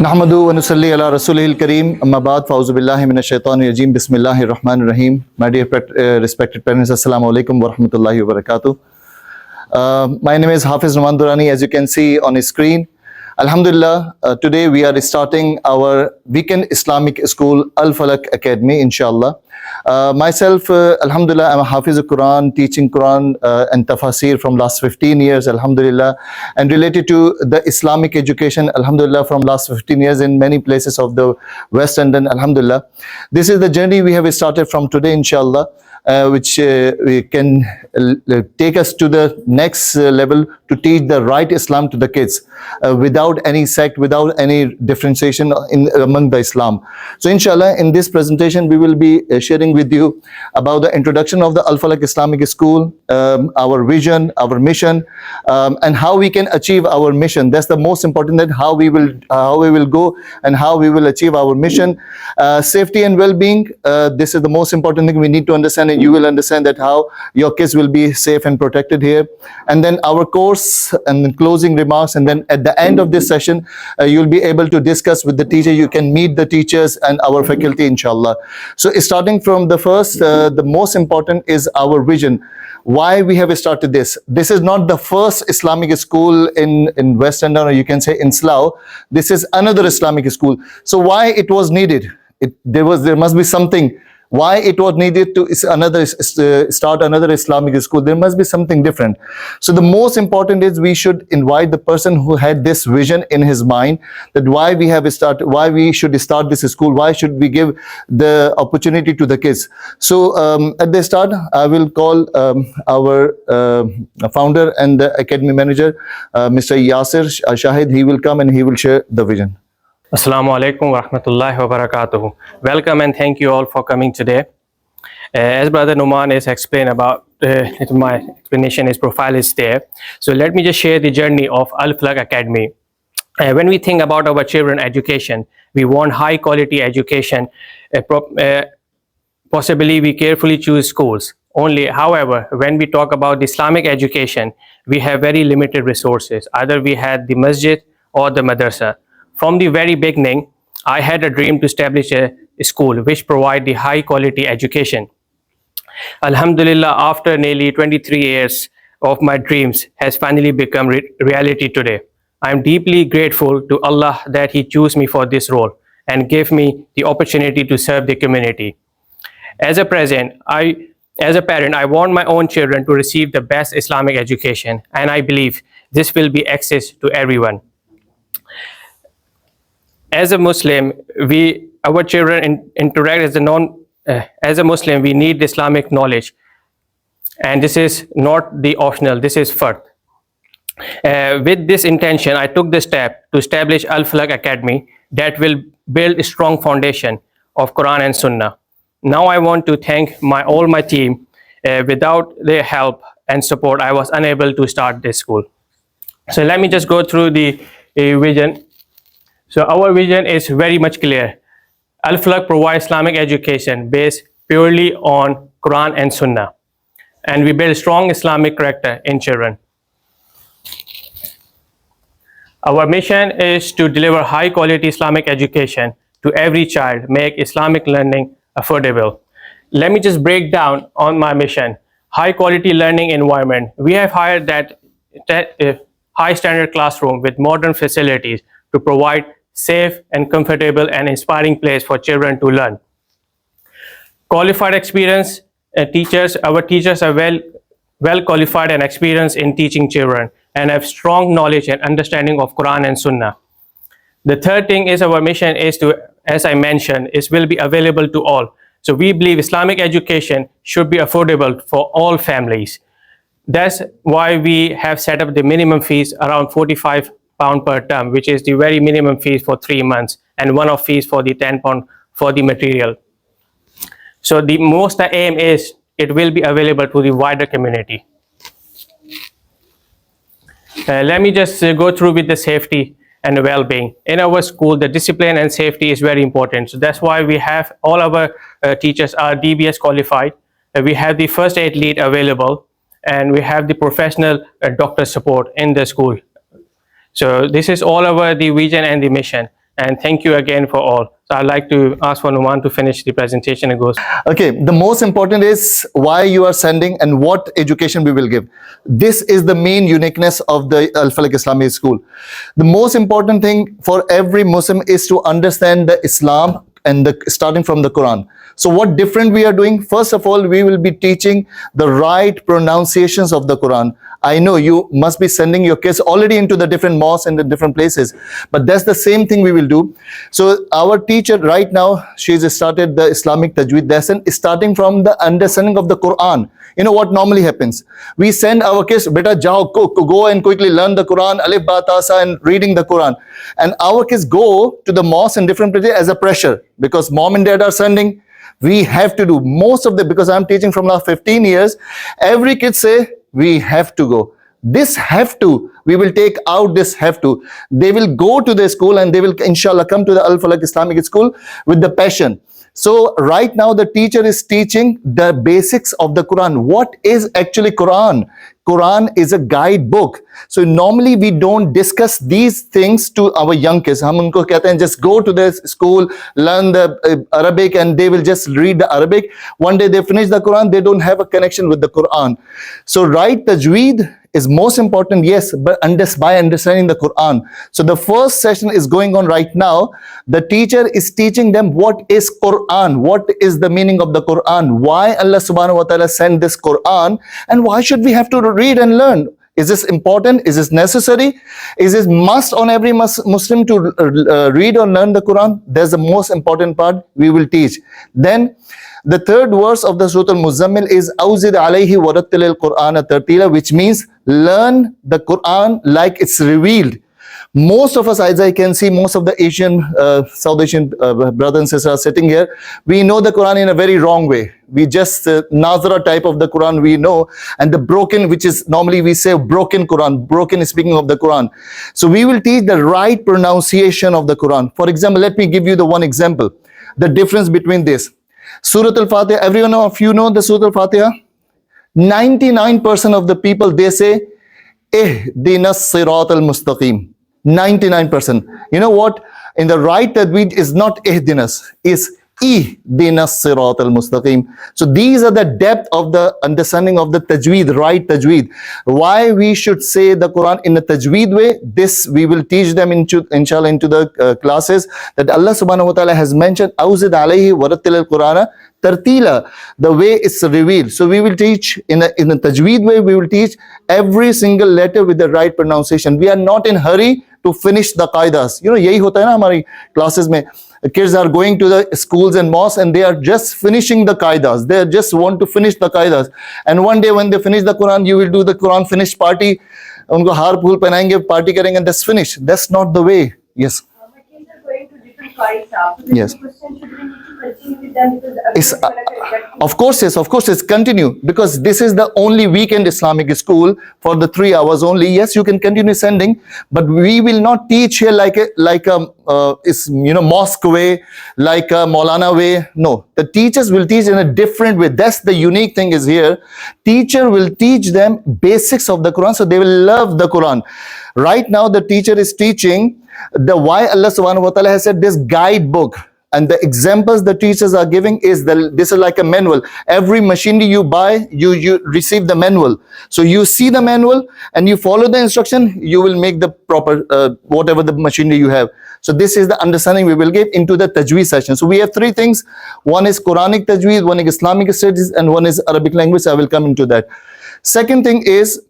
नहमदु व नुसल्ली अला रसूलिल करीम अम्मा बाद फ़ाउज़ु बिल्लाहि मिनश शैतानिर रजीम बिस्मिल्लाहिर रहमानिर रहीम. My dear respected parents, assalamu alaikum wa rahmatullahi wa barakatuh. My name is Hafiz Noman Durrani, as you can see on his screen. Alhamdulillah, today we are starting our weekend Islamic school, Al-Falaq Academy, inshallah. Myself, Alhamdulillah, I'm a Hafiz of Quran, teaching Quran and Tafasir from last 15 years, Alhamdulillah. And related to the Islamic education, Alhamdulillah, from last 15 years in many places of the West London, Alhamdulillah. This is the journey we have started from today, inshallah. Which we can take us to the next level to teach the right Islam to the kids without any sect, without any differentiation among the Islam. So inshallah, in this presentation, we will be sharing with you about the introduction of the Al-Falaq Islamic School, our vision, our mission, and how we can achieve our mission. That's the most important, that how we will go and how we will achieve our mission. Safety and well-being, this is the most important thing we need to understand. You will understand that how your kids will be safe and protected here. And then our course and then closing remarks, and then at the end of this session you'll be able to discuss with the teacher. You can meet the teachers and our faculty, inshallah. So starting from the first, the most important is our vision. Why we have started this. This is not the first Islamic school in West London, or you can say in Slough. This is another Islamic school. So why it was needed? There must be something. Why it was needed to start another Islamic school? There must be something different. So the most important is we should invite the person who had this vision in his mind, that why we should start this school, why should we give the opportunity to the kids. So at the start, I will call our founder and the academy manager, Mr. Yasir Shahid. He will come and he will share the vision. Assalamu alaikum wa rahmatullahi wa barakatuhu. Welcome and thank you all for coming today. As Brother Noman is explained about, my explanation, his profile is there. So let me just share the journey of Al-Falaq Academy. When we think about our children education, we want high quality education. Possibly we carefully choose schools. However, when we talk about Islamic education, we have very limited resources. Either we had the masjid or the madrasa. From the very beginning, I had a dream to establish a school which provide the high quality education. Alhamdulillah, after nearly 23 years of my dreams has finally become reality today. I am deeply grateful to Allah that He chose me for this role and gave me the opportunity to serve the community. As a parent, I want my own children to receive the best Islamic education, and I believe this will be access to everyone. As a Muslim, our children interact as a Muslim, we need Islamic knowledge. And this is not the optional, this is fard. With this intention, I took the step to establish Al-Falaq Academy that will build a strong foundation of Quran and Sunnah. Now I want to thank all my team. Without their help and support, I was unable to start this school. So let me just go through the vision. So our vision is very much clear. Al-Falaq provides Islamic education based purely on Quran and Sunnah. And we build strong Islamic character in children. Our mission is to deliver high quality Islamic education to every child, make Islamic learning affordable. Let me just break down on my mission. High quality learning environment. We have hired that high standard classroom with modern facilities to provide safe and comfortable and inspiring place for children to learn. Qualified experienced teachers. Our teachers are well qualified and experienced in teaching children and have strong knowledge and understanding of Quran and Sunnah. The third thing is our mission is to, as I mentioned, will be available to all. So we believe Islamic education should be affordable for all families. That's why we have set up the minimum fees around £45 per term, which is the very minimum fees for 3 months, and one-off fees for the £10 for the material. So the aim is it will be available to the wider community. Let me just go through with the safety and well-being. In our school, the discipline and safety is very important. So that's why we have all our teachers are DBS qualified. We have the first aid lead available, and we have the professional doctor support in the school. So this is all over the vision and the mission. And thank you again for all. So I'd like to ask for Noman to finish the presentation and goes. Okay, the most important is why you are sending and what education we will give. This is the main uniqueness of the Al-Falaq Islamic School. The most important thing for every Muslim is to understand the Islam and starting from the Quran. So what different we are doing? First of all, we will be teaching the right pronunciations of the Quran. I know you must be sending your kids already into the different mosques and the different places, but that's the same thing we will do. So our teacher right now, she's started the Islamic Tajweed lesson, starting from the understanding of the Quran. You know what normally happens? We send our kids, beta jao, go and quickly learn the Quran, alif ba ta sa, and reading the Quran. And our kids go to the mosque in different places as a pressure, because mom and dad are sending. We have to do most of the, because I'm teaching from last 15 years, every kid say, we have to go. This have to, we will take out this have to. They will go to the school and they will inshallah come to the Al-Falaq Islamic School with the passion. So right now the teacher is teaching the basics of the Quran. What is actually Quran? Quran is a guidebook. So normally we don't discuss these things to our young kids. Hum unko kehte hain, just go to the school, learn the Arabic, and they will just read the Arabic. One day they finish the Quran, they don't have a connection with the Quran. So right Tajweed is most important, yes, but by understanding the Quran. So the first session is going on right now. The teacher is teaching them what is Quran, what is the meaning of the Quran, why Allah subhanahu wa ta'ala sent this Quran, and why should we have to read and learn? Is this important? Is this necessary? Is this must on every Muslim to read or learn the Quran? That's the most important part we will teach. Then the third verse of the Surah Al-Muzammil is Awzid alayhi warattil al-Qur'ana tartila, which means learn the Quran like it's revealed. Most of us, as I can see, most of the Asian, South Asian brothers and sisters are sitting here. We know the Quran in a very wrong way. We just Nazara type of the Quran we know, and the broken, which is normally we say broken Quran, broken speaking of the Quran. So we will teach the right pronunciation of the Quran. For example, let me give you the one example. The difference between this. Surah Al-Fatiha, everyone of you know the Surah Al-Fatiha? 99% of the people, they say, Ihdinas Sirat al-Mustaqim. 99%. You know what? In the right Tajweed is not Ihdinas, is Ihdinas Sirat al-Mustaqim. So these are the depth of the understanding of the Tajweed, right Tajweed. Why we should say the Quran in a Tajweed way, this we will teach them inshallah into the classes, that Allah subhanahu wa ta'ala has mentioned, Awzid alayhi warattil al-Qur'ana tartila, the way it's revealed. So we will teach in a Tajweed way, we will teach every single letter with the right pronunciation. We are not in hurry to finish the qaidas. You know, yahi hota hai na hamari classes mein. Kids are going to the schools and mosques and they are just finishing the qaidas. They just want to finish the qaidas. And one day when they finish the Quran, you will do the Quran finish party. Unko har phool pehnayenge, party karenge, and that's finished. That's not the way. Yes. My kids are going to different classes. So Yes. the question, should we need to continue with them because It's, of course, yes, of course, it's continue, because this is the only weekend Islamic school for the 3 hours only. Yes, you can continue sending, but we will not teach here like a mosque way, like a Maulana way. No, the teachers will teach in a different way. That's the unique thing is here. Teacher will teach them basics of the Quran, so they will love the Quran. Right now, the teacher is teaching the why Allah subhanahu wa ta'ala has said this guidebook. And the examples the teachers are giving is this is like a manual. Every machinery you buy, you receive the manual. So you see the manual and you follow the instruction, you will make the proper whatever the machinery you have. So this is the understanding we will give into the Tajweed session. So we have three things. One is Quranic Tajweed, one is Islamic Studies, and one is Arabic language. I will come into that. Second thing is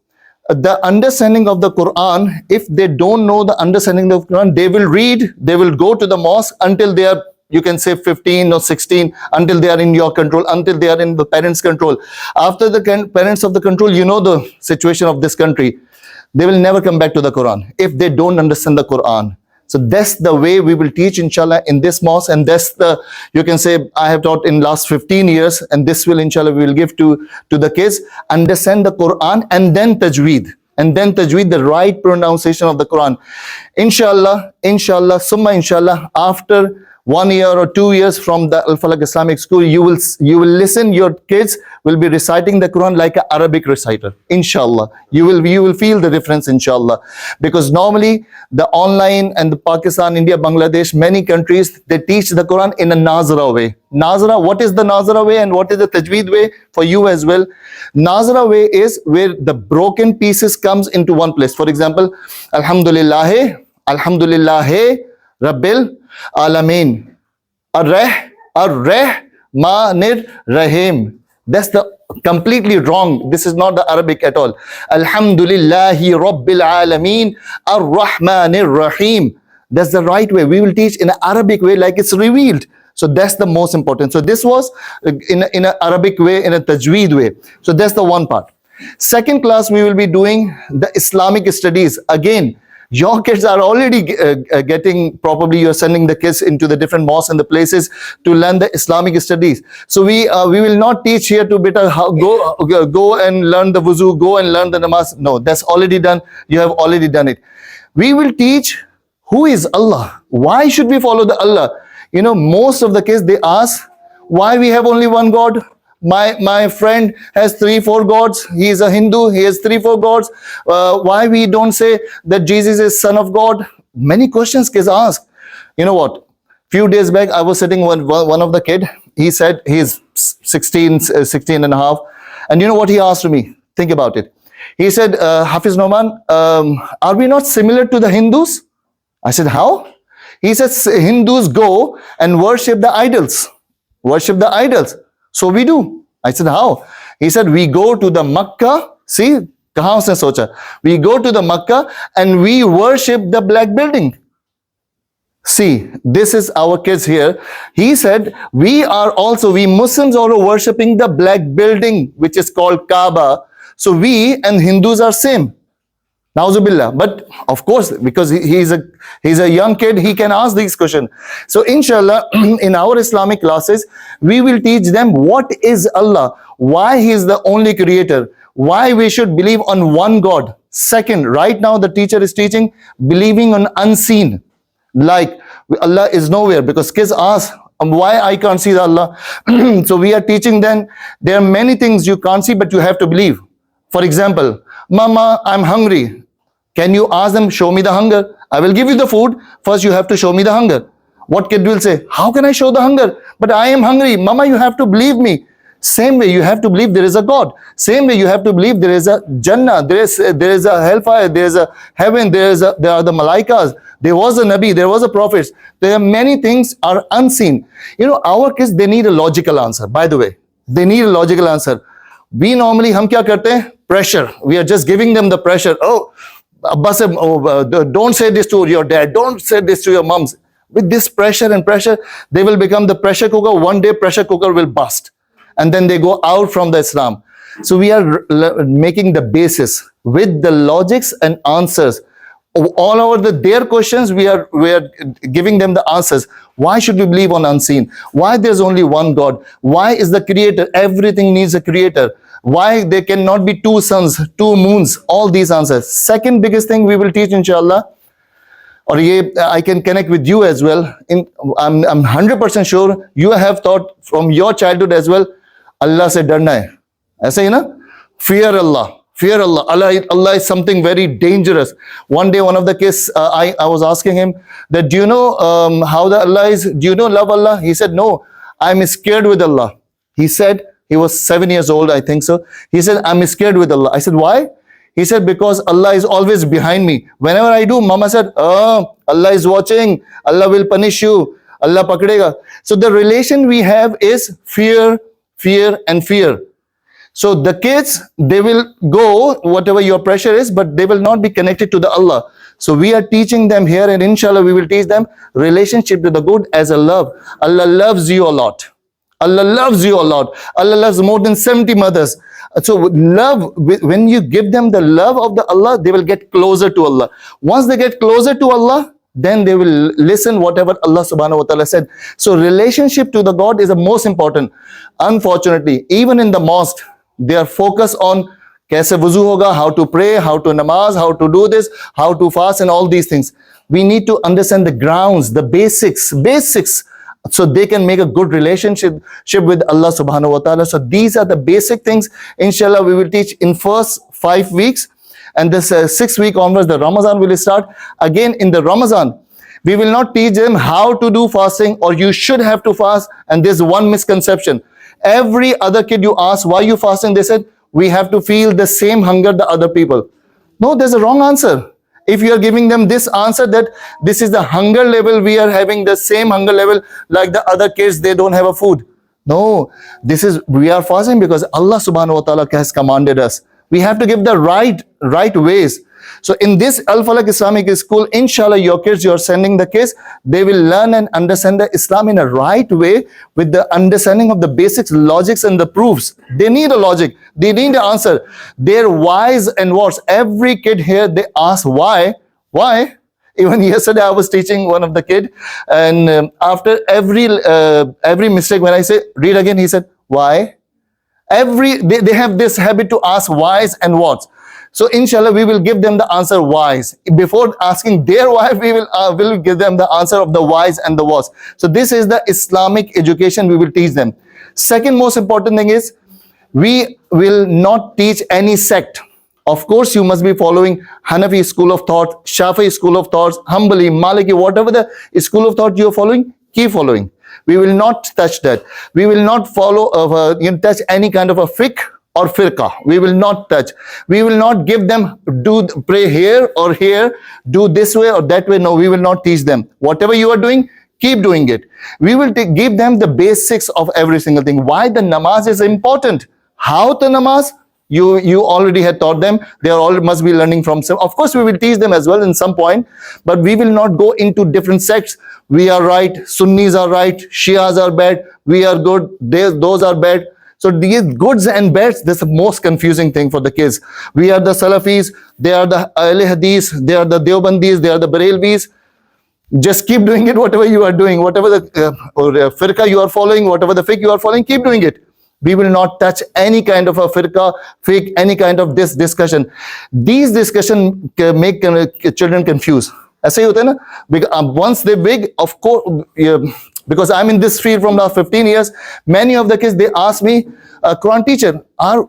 the understanding of the Quran. If they don't know the understanding of the Quran, they will read, they will go to the mosque until they are, you can say 15 or 16, until they are in your control, until they are in the parents' control. After the parents of the control, you know the situation of this country. They will never come back to the Quran if they don't understand the Quran. So that's the way we will teach, inshallah, in this mosque. And that's the, you can say, I have taught in last 15 years. And this will, inshallah, we will give to the kids. Understand the Quran and then Tajweed. And then Tajweed, the right pronunciation of the Quran. Inshallah, summa inshallah, after 1 year or 2 years from the Al-Falaq Islamic School, you will listen, your kids will be reciting the Quran like an Arabic reciter, inshallah. You will feel the difference, inshallah. Because normally the online and the Pakistan, India, Bangladesh, many countries, they teach the Quran in a Nazara way. Nazara, what is the Nazara way and what is the Tajweed way for you as well? Nazara way is where the broken pieces comes into one place. For example, Alhamdulillah, Rabbil Alameen, Ar-Rahmanir Rahim. That's the completely wrong. This is not the Arabic at all. Alhamdulillahi Rabbil Alameen, Ar-Rahmanir Rahim. That's the right way. We will teach in an Arabic way like it's revealed. So that's the most important. So this was in an Arabic way, in a Tajweed way. So that's the one part. Second class, we will be doing the Islamic Studies. Again, your kids are already getting, probably you're sending the kids into the different mosques and the places to learn the Islamic Studies. So we will not teach here to beta how go and learn the wuzu, go and learn the namaz. No, that's already done. You have already done it. We will teach who is Allah. Why should we follow the Allah? You know, most of the kids, they ask, why we have only one God? My friend has 3-4 gods. He is a Hindu. He has 3-4 gods. Why we don't say that Jesus is Son of God? Many questions kids ask. You know what? Few days back, I was sitting with one of the kid. He said he's 16 and a half. And you know what he asked me? Think about it. He said, Hafiz Noman, are we not similar to the Hindus? I said, how? He says Hindus go and worship the idols. Worship the idols. So we do. I said, how? He said, we go to the Makkah. See, kahan usne socha? We go to the Makkah and we worship the black building. See, this is our kids here. He said, we Muslims are worshipping the black building, which is called Kaaba. So we and Hindus are same. Nauzubillah. But of course, because he's a young kid, he can ask these questions. So inshallah, in our Islamic classes, we will teach them what is Allah, why He is the only creator, why we should believe on one God. Second, right now the teacher is teaching believing on unseen. Like Allah is nowhere, because kids ask, why I can't see Allah? So we are teaching them, there are many things you can't see, but you have to believe. For example, Mama, I'm hungry. Can you ask them, show me the hunger? I will give you the food. First, you have to show me the hunger. What kid will say, how can I show the hunger? But I am hungry. Mama, you have to believe me. Same way, you have to believe there is a God. Same way, you have to believe there is a Jannah. There is a hellfire. There is a heaven. There are the Malaikas. There was a Nabi. There was a Prophet. There are many things are unseen. You know, our kids, they need a logical answer. By the way, they need a logical answer. We normally, hum kya karte hain? Pressure. We are just giving them the pressure. Oh, Abba said, don't say this to your dad. Don't say this to your moms. With this pressure and pressure, they will become the pressure cooker. One day, pressure cooker will bust. And then they go out from the Islam. So we are making the basis with the logics and answers. All over their questions, we are giving them the answers. Why should we believe on unseen? Why there's only one God? Why is the creator? Everything needs a creator. Why there cannot be 2 suns, 2 moons? All these answers. Second biggest thing we will teach, inshallah, or I can connect with you as well. I'm 100% sure you have thought from your childhood as well, Allah se darna hai. Aise hi na? Fear Allah. Fear Allah. Allah is something very dangerous. One day, one of the kids, I was asking him that, do you know how the Allah is? Do you know love Allah? He said, no, I'm scared with Allah. He said, he was 7 years old, I think so. He said, I'm scared with Allah. I said, why? He said, because Allah is always behind me. Whenever I do, Mama said, oh, Allah is watching. Allah will punish you. Allah pakdega. So the relation we have is fear, fear, and fear. So the kids, they will go, whatever your pressure is, but they will not be connected to the Allah. So we are teaching them here, and inshallah we will teach them relationship to the good as a love. Allah loves you a lot. Allah loves you a lot. Allah loves more than 70 mothers. So love, when you give them the love of the Allah, they will get closer to Allah. Once they get closer to Allah, then they will listen whatever Allah subhanahu wa ta'ala said. So relationship to the God is the most important. Unfortunately, even in the mosque, they are focused on kaise wuzu hoga, how to pray, how to namaz, how to do this, how to fast, and all these things. We need to understand the grounds, the basics so they can make a good relationship with Allah subhanahu wa ta'ala. So these are the basic things, inshallah, we will teach in first 5 weeks. And this 6th week onwards, the Ramadan will start. Again, in the Ramadan, we will not teach them how to do fasting or you should have to fast. And there's one misconception. Every other kid you ask, why you fasting? They said, we have to feel the same hunger the other people. No, there's a wrong answer. If you are giving them this answer that this is the hunger level, we are having the same hunger level like the other kids, they don't have a food. No, this is, we are fasting because Allah subhanahu wa ta'ala has commanded us. We have to give the right ways. So in this Al-Falaq Islamic School, inshallah, your kids, you're sending the kids, they will learn and understand the Islam in a right way with the understanding of the basics, logics and the proofs. They need a logic. They need an answer. Their whys and whats. Every kid here, they ask why. Why? Even yesterday, I was teaching one of the kid, and after every mistake, when I say, read again, he said, why? They have this habit to ask whys and whats. So inshallah, we will give them the answer whys. Before asking their why, we will give them the answer of the whys and the whats. So this is the Islamic education we will teach them. Second most important thing is, we will not teach any sect. Of course, you must be following Hanafi school of thought, Shafi'i school of thoughts, Hanbali, Maliki, whatever the school of thought you are following, keep following. We will not touch that. We will not follow, touch any kind of a fiqh or firqa. We will not touch. We will not give them, pray here or here, do this way or that way. No, we will not teach them. Whatever you are doing, keep doing it. We will give them the basics of every single thing. Why the namaz is important. How the namaz, you already had taught them. They are all must be learning from some. Of course, we will teach them as well in some point, but we will not go into different sects. We are right, Sunnis are right, Shias are bad, we are good, those are bad. So these goods and bads, this is the most confusing thing for the kids. We are the Salafis, they are the Ahl Hadith, they are the Deobandis, they are the Barelvis. Just keep doing it, whatever you are doing, whatever the firqa you are following, whatever the fiqh you are following, keep doing it. We will not touch any kind of a firqa, fiqh, any kind of this discussion. These discussion make children confused. ऐसे ही होता है ना? Because once they big, of course, because I'm in this field from last 15 years, many of the kids, they ask me, Quran teacher,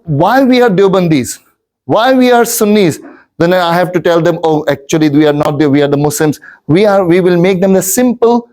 why we are Deobandis? Why we are Sunnis? Then I have to tell them, oh, actually we are not there, we are the Muslims. We will make them the simple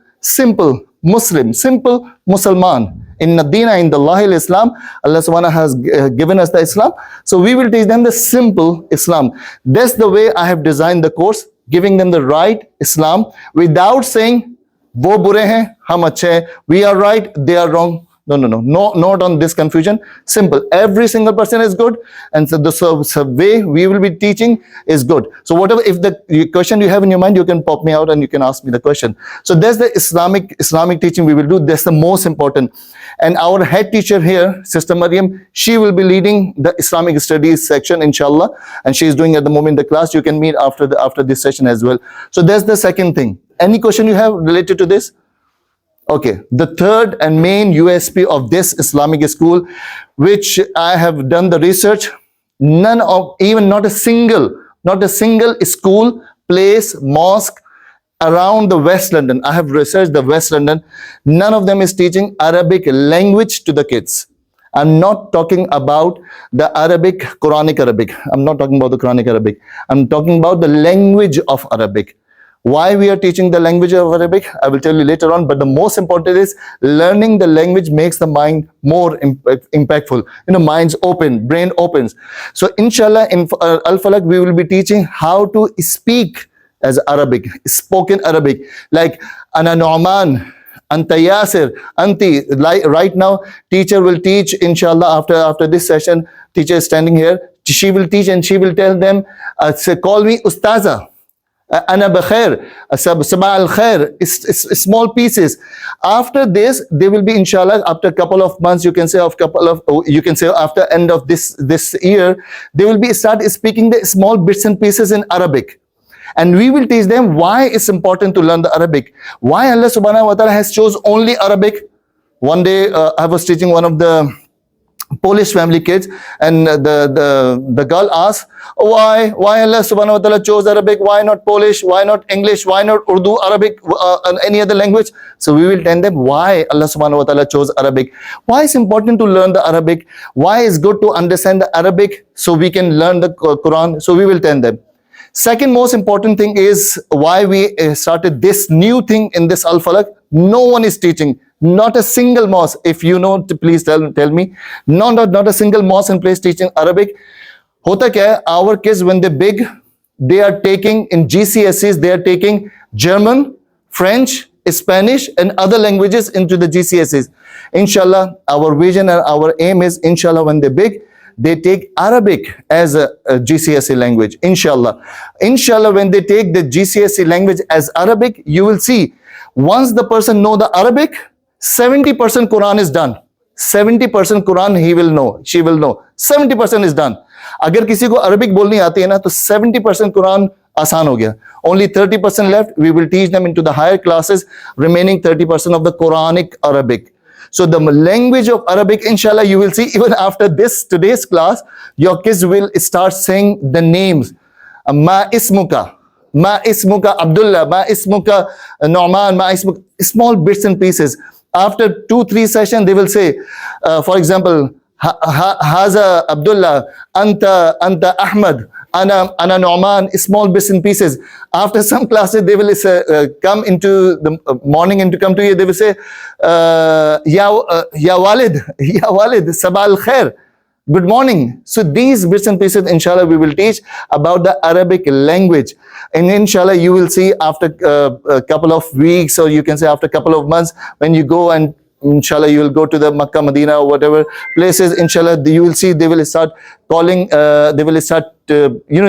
Muslim, simple Musliman. In Nadina, in the Allah Islam, Allah subhanahu has given us the Islam. So we will teach them the simple Islam. That's the way I have designed the course, giving them the right Islam without saying, wo bure hain, hum achhe hain, we are right, they are wrong. No, not on this confusion. Simple. Every single person is good, and so the way we will be teaching is good. So whatever, if the question you have in your mind, you can pop me out and you can ask me the question. So that's the Islamic teaching we will do. That's the most important. And our head teacher here, Sister Maryam, she will be leading the Islamic Studies section, inshallah, and she is doing at the moment the class. You can meet after this session as well. So that's the second thing. Any question you have related to this? Okay, the third and main USP of this Islamic school, which I have done the research, not a single school, place, mosque around the West London. I have researched the West London. None of them is teaching Arabic language to the kids. I'm not talking about the Quranic Arabic. I'm not talking about the Quranic Arabic. I'm talking about the language of Arabic. Why we are teaching the language of Arabic, I will tell you later on, but the most important is learning the language makes the mind more impactful. Minds open, brain opens. So inshallah, in Al-Falaq, we will be teaching how to speak as Arabic, spoken Arabic, like Ana Nu'man, Anta Yasir, Anti. Like right now, teacher will teach, inshallah, after this session, teacher is standing here, she will teach and she will tell them, call me Ustaza. Ana bakhair, sabah al khair, small pieces. After this, they will be inshallah. After a couple of months, you can say after end of this year, they will be start speaking the small bits and pieces in Arabic, and we will teach them why it's important to learn the Arabic. Why Allah subhanahu wa taala has chose only Arabic. One day, I was teaching one of the Polish family kids, and the girl asks, why Allah subhanahu wa ta'ala chose Arabic, why not Polish, why not English, why not Urdu, Arabic, and any other language? So we will tell them why Allah subhanahu wa ta'ala chose Arabic, why it's important to learn the Arabic, why it's good to understand the Arabic so we can learn the Quran. So we will tell them. Second most important thing is why we started this new thing in this Al-Falaq. No one is teaching, not a single mosque. If you know, please tell me. Not a single mosque in place teaching Arabic. Hota kya hai, our kids when they're big, they are taking in GCSEs, they are taking German, French, Spanish and other languages into the GCSEs. Inshallah, our vision and our aim is, inshallah, when they're big, they take Arabic as a GCSE language. Inshallah. Inshallah, when they take the GCSE language as Arabic, you will see, once the person know the Arabic, 70% Quran is done. 70% Quran he will know, she will know. 70% is done. अगर किसी को Arabic बोलनी आती है ना तो 70% कुरान आसान हो गया. Only 30% left. We will teach them into the higher classes. Remaining 30% of the Quranic Arabic. So the language of Arabic, inshallah, you will see even after today's class, your kids will start saying the names. Ma ismuka, Abdullah, ma ismuka Noman, ma ismuka, small bits and pieces. After 2-3 sessions, they will say, for example, Haza Abdullah, Anta Ahmad, Ana Noman, small bits and pieces. After some classes, they will come into the morning and to come to you, they will say, Ya Walid, Sabah al-Khair, good morning. So these bits and pieces, inshallah, we will teach about the Arabic language. And inshallah, you will see after a couple of weeks, or you can say after a couple of months, when you go and inshallah, you will go to the Makkah, Medina, or whatever places. Inshallah, you will see they will start calling, they will start,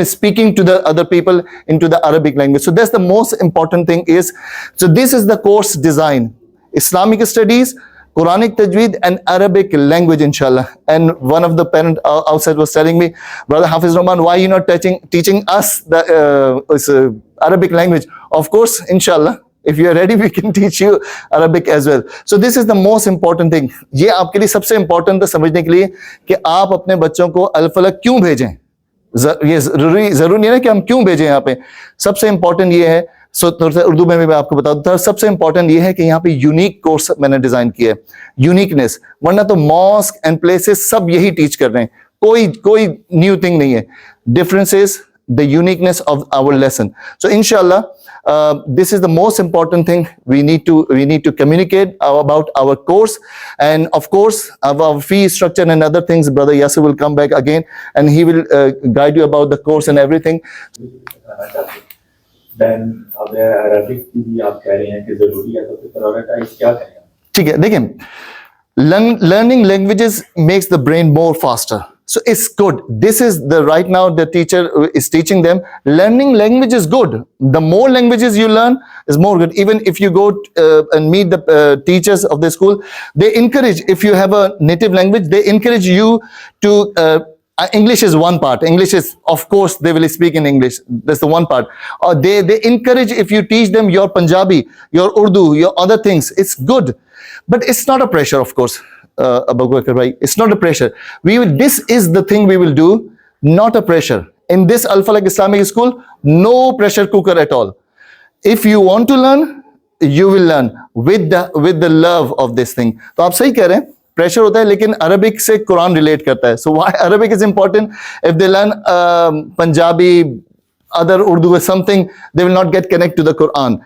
speaking to the other people into the Arabic language. So that's the most important thing is, so this is the course design: Islamic Studies, Quranic Tajweed, and Arabic language, inshallah. And one of the parents outside was telling me, Brother Hafiz Noman, why are you not teaching us the Arabic language? Of course, inshallah. If you are ready, we can teach you Arabic as well. So this is the most important thing. ये आपके लिए सबसे important है समझने के लिए कि आप अपने बच्चों को अल-फलक क्यों भेजें. ये जरूरी नहीं है कि हम क्यों भेजें यहाँ पे. सबसे important ये है, थोड़ा सा उर्दू में भी मैं आपको बता दूं, सबसे important ये है कि यहाँ पे यूनिक कोर्स मैंने डिजाइन किया है. यूनिकनेस, वरना तो मॉस्क एंड प्लेसेस सब यही टीच कर रहे हैं. कोई न्यू थिंग नहीं है. Difference is the uniqueness of our lesson. So inshallah, this is the most important thing. We need to communicate about our course, and of course our fee structure and other things. Brother Yasir will come back again and he will guide you about the course and everything. Then अगर Arabic की भी आप कह रहे हैं कि जरूरी है तो फिर प्रायोरिटाइज क्या करें? ठीक है, देखें, learning languages makes the brain more faster. So it's good. This is right now the teacher is teaching them. Learning language is good. The more languages you learn is more good. Even if you go and meet the teachers of the school, they encourage, if you have a native language, they encourage you to, English is one part. English is, of course, they will speak in English. That's the one part. They encourage if you teach them your Punjabi, your Urdu, your other things. It's good. But it's not a pressure, of course. Abu Bakr bhai, it's not a pressure. This is the thing we will do, not a pressure. In this Al-Falaq Islamic School, no pressure cooker at all. If you want to learn, you will learn with the love of this thing. तो आप सही कह रहे हैं, pressure होता है, लेकिन Arabic से Quran relate करता है. So why Arabic is important? If they learn Punjabi, other Urdu or something, they will not get connect to the Quran.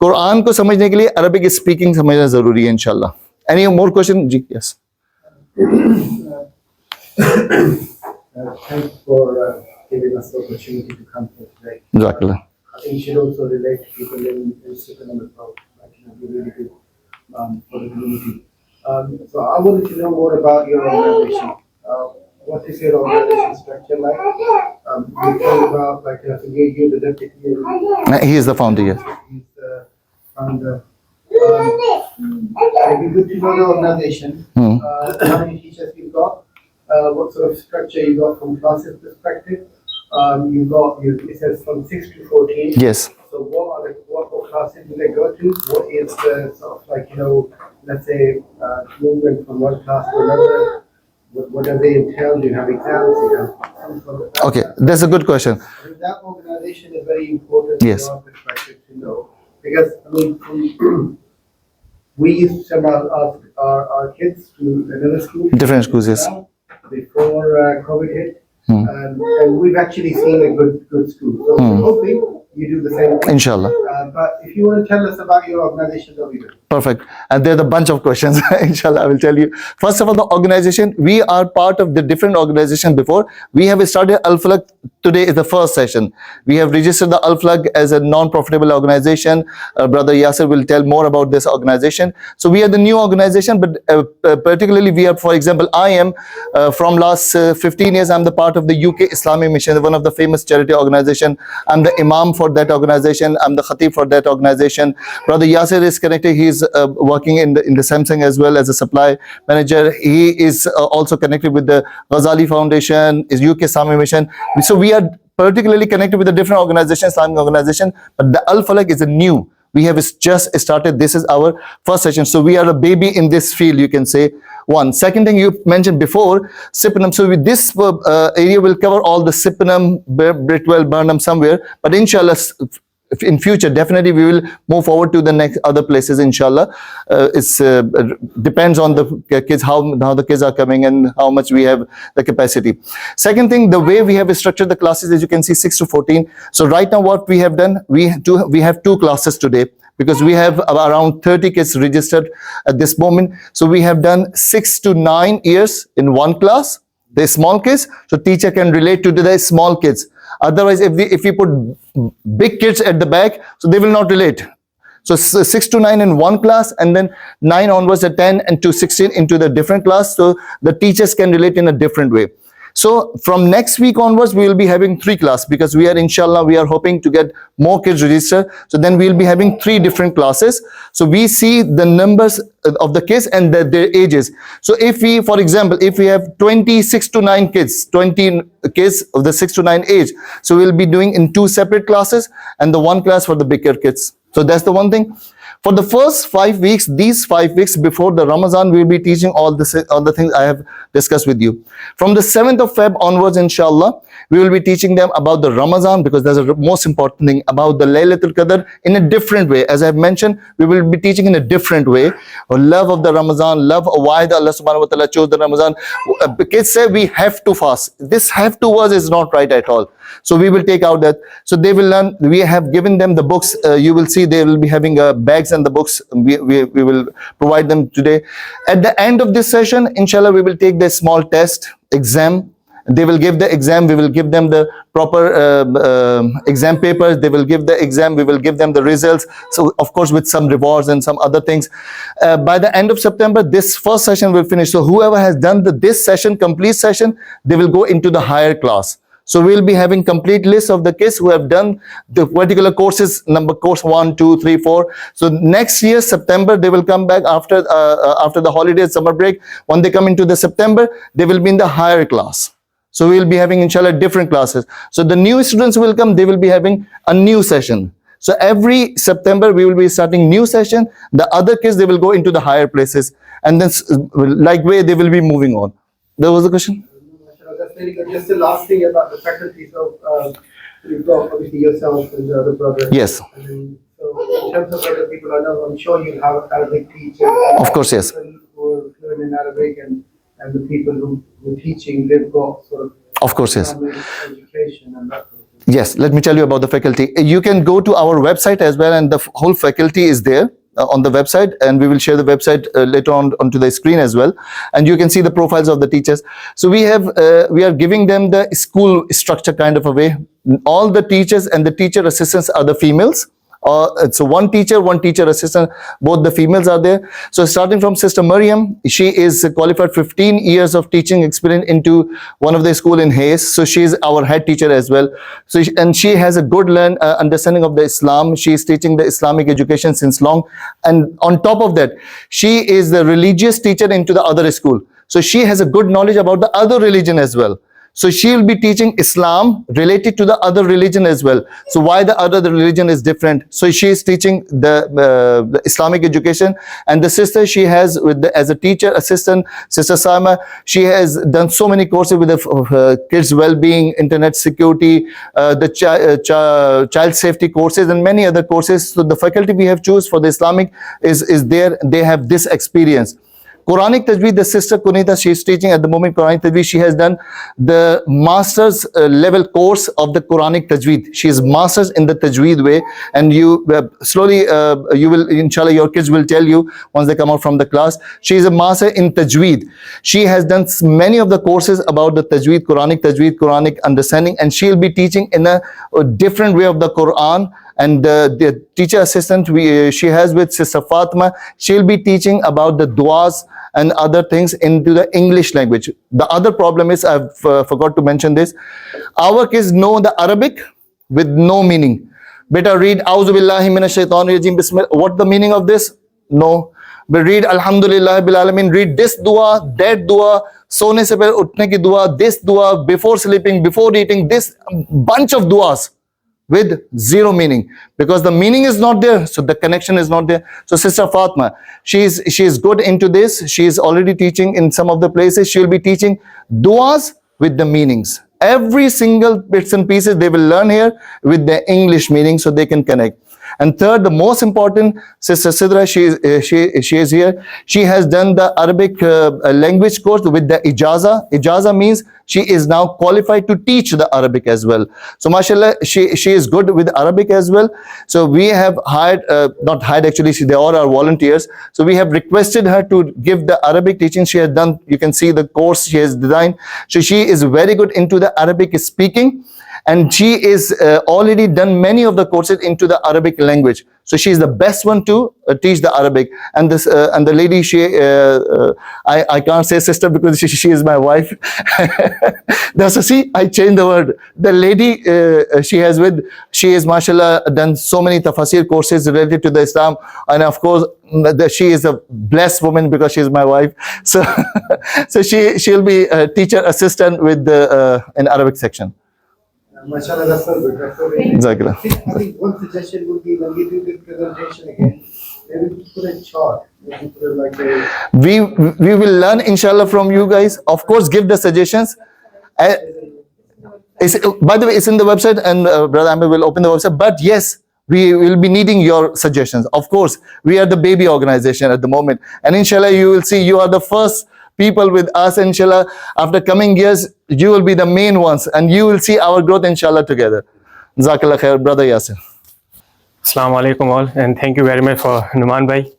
Quran को समझने के लिए Arabic speaking समझना जरूरी है, इंशाल्लाह. Any more question? Yes. Thanks for giving us the opportunity to come here today. Exactly. I think you should also relate to people in economic growth, be really good for the community. So I wanted to know more about your organization. What is your organization structure like? You talk about you the deputy. He is the founder, yes. He's the founder. It'd be good to know the organization. How many teachers you've got? What sort of structure you got from classes perspective? It says from 6 to 14. Yes. So what classes do they go to? What is the sort of let's say movement from one class to another? what do they entail? Do you have exams? Do you have some sort of... Okay, that's a good question. I think that organization is very important Yes. from our perspective to know. Because, I mean, we used to send our kids to another school. Different schools, yes. Before COVID hit. And we've actually seen a good school. So we're hoping you do the same thing. Inshallah. But if you want to tell us about your organization, that'll be good. Perfect. And there's a bunch of questions. Inshallah, I will tell you. First of all, the organization, we are part of the different organization before. We have started Al-Falaq. Today is the first session. We have registered the Al-Falaq as a non-profitable organization. Brother Yasir will tell more about this organization. So we are the new organization, but particularly we are, for example, I am from last 15 years, I'm the part of the UK Islamic Mission, one of the famous charity organization. I'm the Imam for that organization. I'm the Khatib for that organization. Brother Yasir is connected. He's working in the Samsung as well as a supply manager. He is also connected with the Ghazali Foundation, is UK Islamic Mission. So we are particularly connected with a different organization, Islamic organization, but the Al-Falaq is a new. We have just started. This is our first session. So we are a baby in this field, you can say. One. Second thing you mentioned before, Sippenham. So with this area will cover all the Sippenham, Britwell, Burnham somewhere. But inshallah, in future, definitely we will move forward to the next other places, inshallah. It depends on the kids, how the kids are coming and how much we have the capacity. Second thing, the way we have structured the classes, as you can see, 6 to 14. So right now what we have done, we have 2 classes today, because we have around 30 kids registered at this moment. So we have done 6 to 9 years in one class, the small kids, so teacher can relate to the small kids. Otherwise, if we put big kids at the back, so they will not relate. So 6 to 9 in one class, and then 9 onwards at 10 and to 16 into the different class, so the teachers can relate in a different way. So from next week onwards, we will be having 3 classes, because we are, inshallah, we are hoping to get more kids registered. So then we will be having 3 different classes. So we see the numbers of the kids and their ages. So if we, for example, if we have 26 to 9 kids, 20 kids of the 6 to 9 age, so we'll be doing in 2 separate classes and the 1 class for the bigger kids. So that's the one thing. For the first 5 weeks, these 5 weeks before the Ramadan, we will be teaching all the things I have discussed with you. From the 7th of Feb onwards, inshallah, we will be teaching them about the Ramadan, because that's the most important thing, about the Laylatul Qadr in a different way. As I have mentioned, we will be teaching in a different way. Love of the Ramadan, love of why Allah subhanahu wa ta'ala chose the Ramadan. Kids say we have to fast. This have to was is not right at all. So we will take out that. So they will learn. We have given them the books. You will see they will be having bags and the books. We will provide them today. At the end of this session, inshallah, we will take the small test, exam. They will give the exam. We will give them the proper exam papers. They will give the exam. We will give them the results. So of course, with some rewards and some other things. By the end of September, this first session will finish. So whoever has done this session, complete session, they will go into the higher class. So we'll be having complete list of the kids who have done the particular courses, course 1, 2, 3, 4. So next year, September, they will come back after the holidays, summer break. When they come into the September, they will be in the higher class. So we'll be having, inshallah, different classes. So the new students will come, they will be having a new session. So every September, we will be starting new session. The other kids, they will go into the higher places. And then like way, they will be moving on. That was the question? That's very good. Just the last thing about the faculty. So you've got obviously yourself and the other brother. Yes. And then, so in terms of other people, I know I'm sure you have Arabic teachers. Of course, yes. People who are fluent in Arabic, and the people who are teaching, they've got sort of course, yes. Islamic education and that sort of thing. Yes, let me tell you about the faculty. You can go to our website as well, and the whole faculty is there on the website, and we will share the website later on onto the screen as well, and you can see the profiles of the teachers. So we are giving them the school structure kind of a way. All the teachers and the teacher assistants are the females. So one teacher assistant, both the females are there. So starting from Sister Maryam, she is qualified 15 years of teaching experience into one of the school in Hayes. So she is our head teacher as well. So she has a good understanding of the Islam. She is teaching the Islamic education since long. And on top of that, she is the religious teacher into the other school. So she has a good knowledge about the other religion as well. So she will be teaching Islam related to the other religion as well. So why the other religion is different? So she is teaching the Islamic education, and the sister she has as a teacher assistant, Sister Sama, she has done so many courses with the kids' well-being, internet security, the child safety courses, and many other courses. So the faculty we have choose for the Islamic is there. They have this experience. Quranic Tajweed, the sister Kunita, she is teaching at the moment Quranic Tajweed. She has done the master's level course of the Quranic Tajweed. She is masters in the Tajweed way, and you slowly you will, inshallah, your kids will tell you once they come out from the class. She is a master in Tajweed. She has done many of the courses about the Tajweed, Quranic understanding, and she will be teaching in a different way of the Quran. And the teacher assistant she has with Sister Fatima, she'll be teaching about the duas and other things into the English language. The other problem is, I've forgot to mention this, our kids know the Arabic with no meaning. Beta, read Auzu billahi minash shaitanir rajim, bismillah. What the meaning of this? No. But read Alhamdulillah bil alamin, read this dua, that dua, sone se pehle utne ki dua, this dua, before sleeping, before eating, this bunch of duas with zero meaning, because the meaning is not there, so the connection is not there. So Sister Fatma, she is good into this. She is already teaching in some of the places. She will be teaching duas with the meanings. Every single bits and pieces they will learn here with the English meaning, so they can connect. And third, the most important, Sister Sidra, she is here. She has done the Arabic language course with the Ijaza. Ijaza means she is now qualified to teach the Arabic as well. So mashallah, she is good with Arabic as well. So we have hired, not hired actually, they all are volunteers. So we have requested her to give the Arabic teaching. She has done, you can see the course she has designed. So she is very good into the Arabic speaking. And she is already done many of the courses into the Arabic language. So she is the best one to teach the Arabic. And this and the lady, I can't say sister because she is my wife. So see, I changed the word. The lady she is mashallah done so many tafsir courses related to the Islam, and of course she is a blessed woman because she is my wife. So so she'll be a teacher assistant with the in Arabic section. Mashallah, that's so good. That's so good. Exactly. I think one suggestion would be when we do the presentation again, maybe put a chart. Maybe put it like a. We will learn inshallah from you guys. Of course, give the suggestions. By the way, it's in the website, and Brother Amir will open the website. But yes, we will be needing your suggestions. Of course, we are the baby organization at the moment, and inshallah, you will see you are the first people with us. Inshallah, after coming years, you will be the main ones, and you will see our growth inshallah together. Jazakallah khair, Brother Yasir. Assalamu alaikum all, and thank you very much for Noman bhai.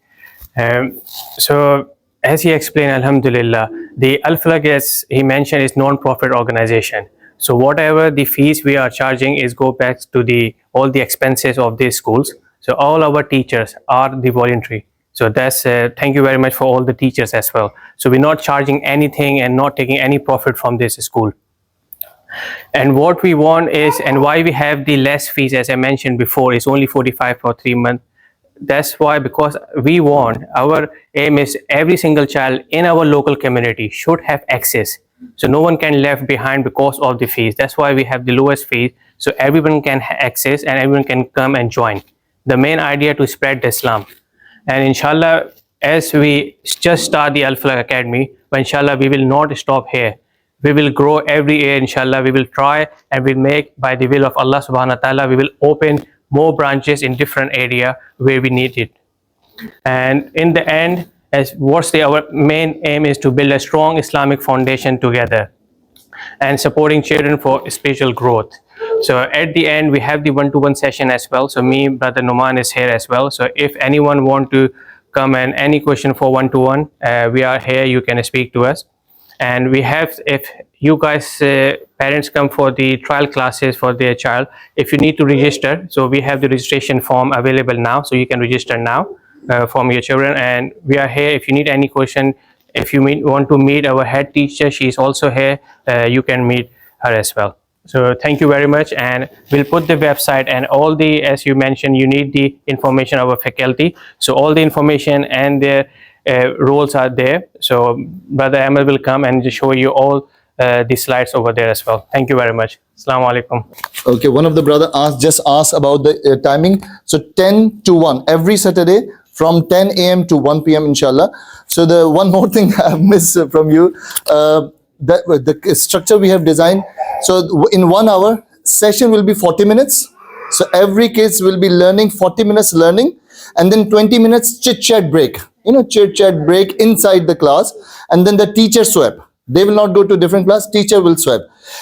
So as he explained, alhamdulillah, the Al-Falaq, as he mentioned, is non-profit organization. So whatever the fees we are charging is go back to all the expenses of these schools. So all our teachers are the voluntary. So that's thank you very much for all the teachers as well. So we're not charging anything and not taking any profit from this school. And what we want is, and why we have the less fees, as I mentioned before, is only 45 for 3 months. That's why, because we want, our aim is every single child in our local community should have access. So no one can left behind because of the fees. That's why we have the lowest fees, so everyone can access and everyone can come and join. The main idea to spread the Islam. And inshallah, as we just start the Al-Falaq Academy, but inshallah we will not stop here. We will grow every year, inshallah. We will try and we'll make, by the will of Allah subhanahu wa ta'ala, we will open more branches in different area where we need it. And in the end, our main aim is to build a strong Islamic foundation together and supporting children for spiritual growth. So at the end, we have the one-to-one session as well. So me, Brother Noman is here as well. So if anyone want to come and any question for one-to-one, we are here, you can speak to us. And we have, if you guys, parents come for the trial classes for their child, if you need to register, so we have the registration form available now, so you can register now from your children. And we are here if you need any question. If you want to meet our head teacher, she is also here, you can meet her as well. So thank you very much, and we'll put the website and all the, as you mentioned, you need the information of our faculty. So all the information and their roles are there. So Brother Ahmed will come and just show you all the slides over there as well. Thank you very much. Assalamu alaikum. Okay, one of the brother asked about the timing. So 10 to 1 every Saturday from 10 a.m. to 1 p.m. inshallah. So the one more thing I missed from you, the structure we have designed. So in 1 hour session will be 40 minutes. So every kids will be learning 40 minutes learning, and then 20 minutes chit chat break. Chit chat break inside the class, and then the teacher swap. They will not go to different class, teacher will swap.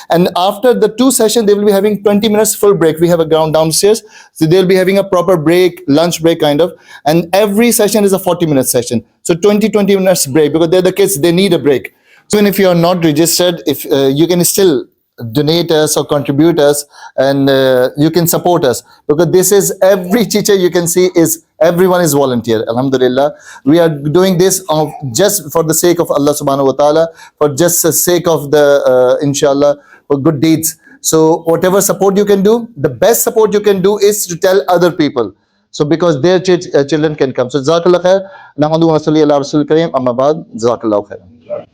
And after the 2 sessions, they will be having 20 minutes full break. We have a ground downstairs. So they'll be having a proper break, lunch break kind of. And every session is a 40-minute session. So 20 minutes break, because they're the kids, they need a break. So even if you are not registered, if you can still donate us or contribute us, and you can support us, because this is every teacher you can see is everyone is volunteer. Alhamdulillah, we are doing this just for the sake of Allah subhanahu wa ta'ala, for just the sake of the inshallah, for good deeds. So whatever support you can do, the best support you can do is to tell other people, so because their children can come. So jazakallah khair. Nahmadu wa nusalli ala rasul kareem, amma ba'd, jazakallah khair.